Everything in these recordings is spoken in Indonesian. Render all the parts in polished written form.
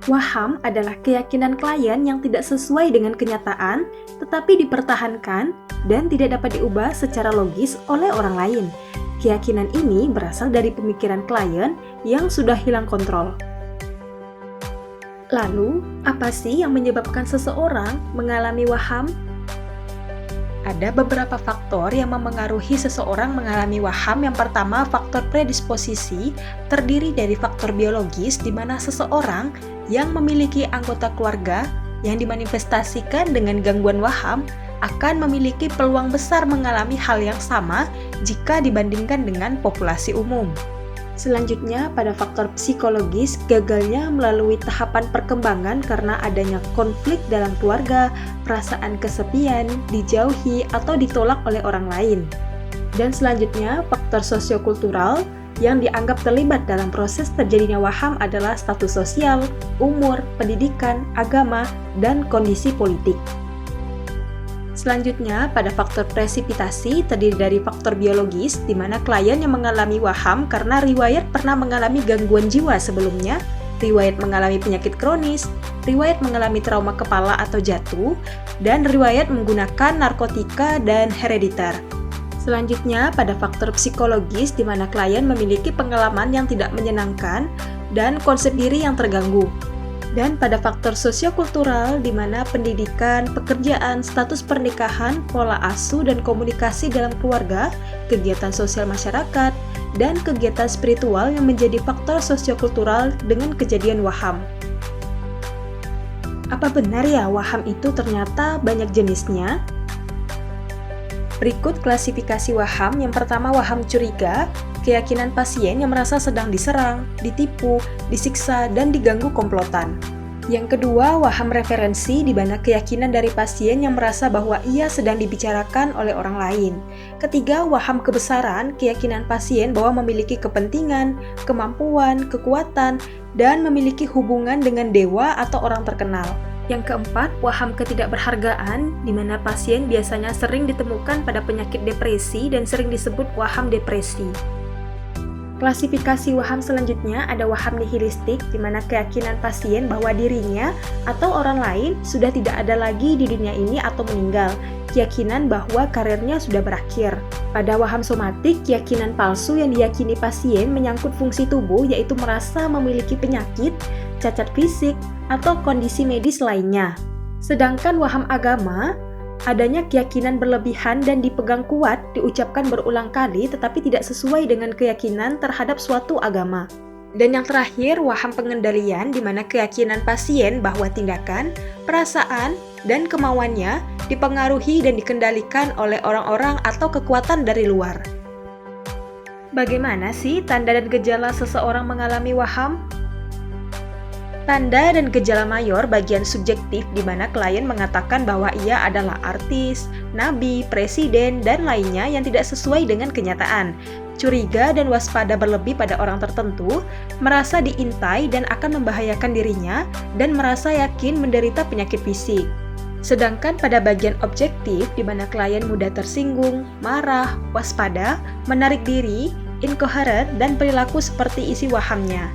Waham adalah keyakinan klien yang tidak sesuai dengan kenyataan, tetapi dipertahankan dan tidak dapat diubah secara logis oleh orang lain. Keyakinan ini berasal dari pemikiran klien yang sudah hilang kontrol. Lalu, apa sih yang menyebabkan seseorang mengalami waham? Ada beberapa faktor yang memengaruhi seseorang mengalami waham. Yang pertama, faktor predisposisi terdiri dari faktor biologis di mana seseorang yang memiliki anggota keluarga yang dimanifestasikan dengan gangguan waham akan memiliki peluang besar mengalami hal yang sama jika dibandingkan dengan populasi umum. Selanjutnya, pada faktor psikologis, gagalnya melalui tahapan perkembangan karena adanya konflik dalam keluarga, perasaan kesepian, dijauhi, atau ditolak oleh orang lain. Dan selanjutnya, faktor sosiokultural yang dianggap terlibat dalam proses terjadinya waham adalah status sosial, umur, pendidikan, agama, dan kondisi politik. Selanjutnya, pada faktor presipitasi terdiri dari faktor biologis, di mana klien yang mengalami waham karena riwayat pernah mengalami gangguan jiwa sebelumnya, riwayat mengalami penyakit kronis, riwayat mengalami trauma kepala atau jatuh, dan riwayat menggunakan narkotika dan herediter. Selanjutnya, pada faktor psikologis, di mana klien memiliki pengalaman yang tidak menyenangkan dan konsep diri yang terganggu. Dan pada faktor sosiokultural, di mana pendidikan, pekerjaan, status pernikahan, pola asuh dan komunikasi dalam keluarga, kegiatan sosial masyarakat, dan kegiatan spiritual yang menjadi faktor sosiokultural dengan kejadian waham. Apa benar ya waham itu ternyata banyak jenisnya? Berikut klasifikasi waham. Yang pertama, waham curiga, keyakinan pasien yang merasa sedang diserang, ditipu, disiksa, dan diganggu komplotan. Yang kedua, waham referensi, di mana keyakinan dari pasien yang merasa bahwa ia sedang dibicarakan oleh orang lain. Ketiga, waham kebesaran, keyakinan pasien bahwa memiliki kepentingan, kemampuan, kekuatan, dan memiliki hubungan dengan dewa atau orang terkenal. Yang keempat, waham ketidakberhargaan, di mana pasien biasanya sering ditemukan pada penyakit depresi dan sering disebut waham depresi. Klasifikasi waham selanjutnya ada waham nihilistik, di mana keyakinan pasien bahwa dirinya atau orang lain sudah tidak ada lagi di dunia ini atau meninggal, keyakinan bahwa karirnya sudah berakhir. Pada waham somatik, keyakinan palsu yang diyakini pasien menyangkut fungsi tubuh, yaitu merasa memiliki penyakit, cacat fisik, atau kondisi medis lainnya. Sedangkan waham agama, adanya keyakinan berlebihan dan dipegang kuat, diucapkan berulang kali tetapi tidak sesuai dengan keyakinan terhadap suatu agama. Dan yang terakhir, waham pengendalian, di mana keyakinan pasien bahwa tindakan, perasaan, dan kemauannya dipengaruhi dan dikendalikan oleh orang-orang atau kekuatan dari luar. Bagaimana sih tanda dan gejala seseorang mengalami waham? Tanda dan gejala mayor bagian subjektif, di mana klien mengatakan bahwa ia adalah artis, nabi, presiden, dan lainnya yang tidak sesuai dengan kenyataan. Curiga dan waspada berlebih pada orang tertentu, merasa diintai dan akan membahayakan dirinya, dan merasa yakin menderita penyakit fisik. Sedangkan pada bagian objektif, di mana klien mudah tersinggung, marah, waspada, menarik diri, incoherent, dan perilaku seperti isi wahamnya.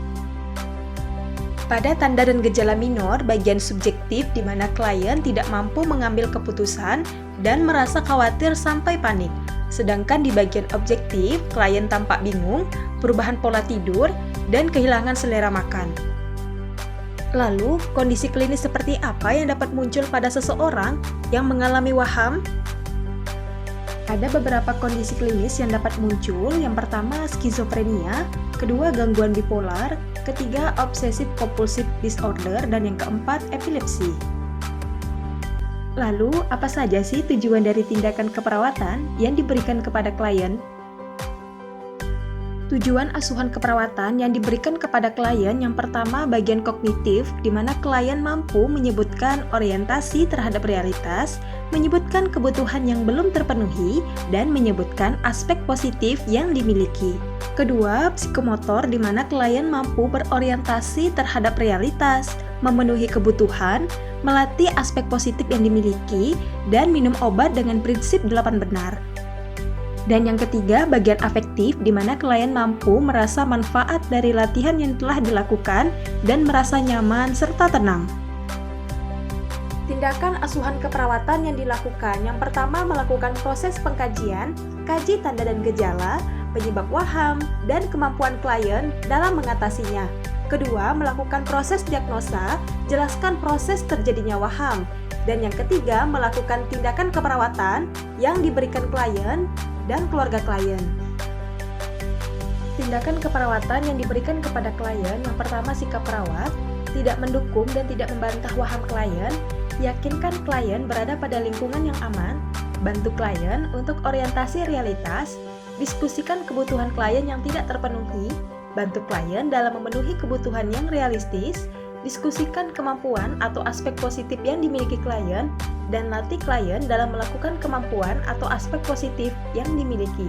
Pada tanda dan gejala minor, bagian subjektif, di mana klien tidak mampu mengambil keputusan dan merasa khawatir sampai panik. Sedangkan di bagian objektif, klien tampak bingung, perubahan pola tidur, dan kehilangan selera makan. Lalu, kondisi klinis seperti apa yang dapat muncul pada seseorang yang mengalami waham? Ada beberapa kondisi klinis yang dapat muncul. Yang pertama, skizofrenia, kedua, gangguan bipolar, ketiga, obsessive compulsive disorder, dan yang keempat, epilepsi. Lalu, apa saja sih tujuan dari tindakan keperawatan yang diberikan kepada klien? Tujuan asuhan keperawatan yang diberikan kepada klien yang pertama bagian kognitif, di mana klien mampu menyebutkan orientasi terhadap realitas, menyebutkan kebutuhan yang belum terpenuhi, dan menyebutkan aspek positif yang dimiliki. Kedua, psikomotor, di mana klien mampu berorientasi terhadap realitas, memenuhi kebutuhan, melatih aspek positif yang dimiliki, dan minum obat dengan prinsip 8 benar. Dan yang ketiga, bagian afektif, di mana klien mampu merasa manfaat dari latihan yang telah dilakukan dan merasa nyaman serta tenang. Tindakan asuhan keperawatan yang dilakukan, yang pertama melakukan proses pengkajian, kaji tanda dan gejala, penyebab waham, dan kemampuan klien dalam mengatasinya. Kedua, melakukan proses diagnosa, jelaskan proses terjadinya waham. Dan yang ketiga, melakukan tindakan keperawatan yang diberikan klien dan keluarga klien. Tindakan keperawatan yang diberikan kepada klien, yang pertama sikap perawat, tidak mendukung dan tidak membantah waham klien, yakinkan klien berada pada lingkungan yang aman, bantu klien untuk orientasi realitas, diskusikan kebutuhan klien yang tidak terpenuhi, bantu klien dalam memenuhi kebutuhan yang realistis, diskusikan kemampuan atau aspek positif yang dimiliki klien, dan latih klien dalam melakukan kemampuan atau aspek positif yang dimiliki.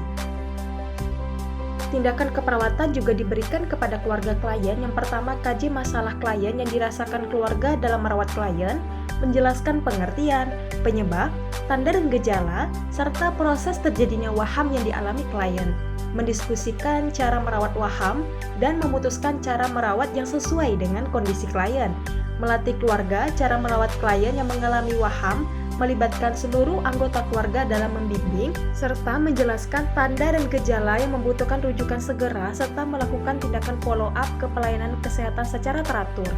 Tindakan keperawatan juga diberikan kepada keluarga klien. Yang pertama, kaji masalah klien yang dirasakan keluarga dalam merawat klien, menjelaskan pengertian, penyebab, tanda dan gejala, serta proses terjadinya waham yang dialami klien. Mendiskusikan cara merawat waham dan memutuskan cara merawat yang sesuai dengan kondisi klien. Melatih keluarga cara merawat klien yang mengalami waham, melibatkan seluruh anggota keluarga dalam membimbing, serta menjelaskan tanda dan gejala yang membutuhkan rujukan segera, serta melakukan tindakan follow up ke pelayanan kesehatan secara teratur.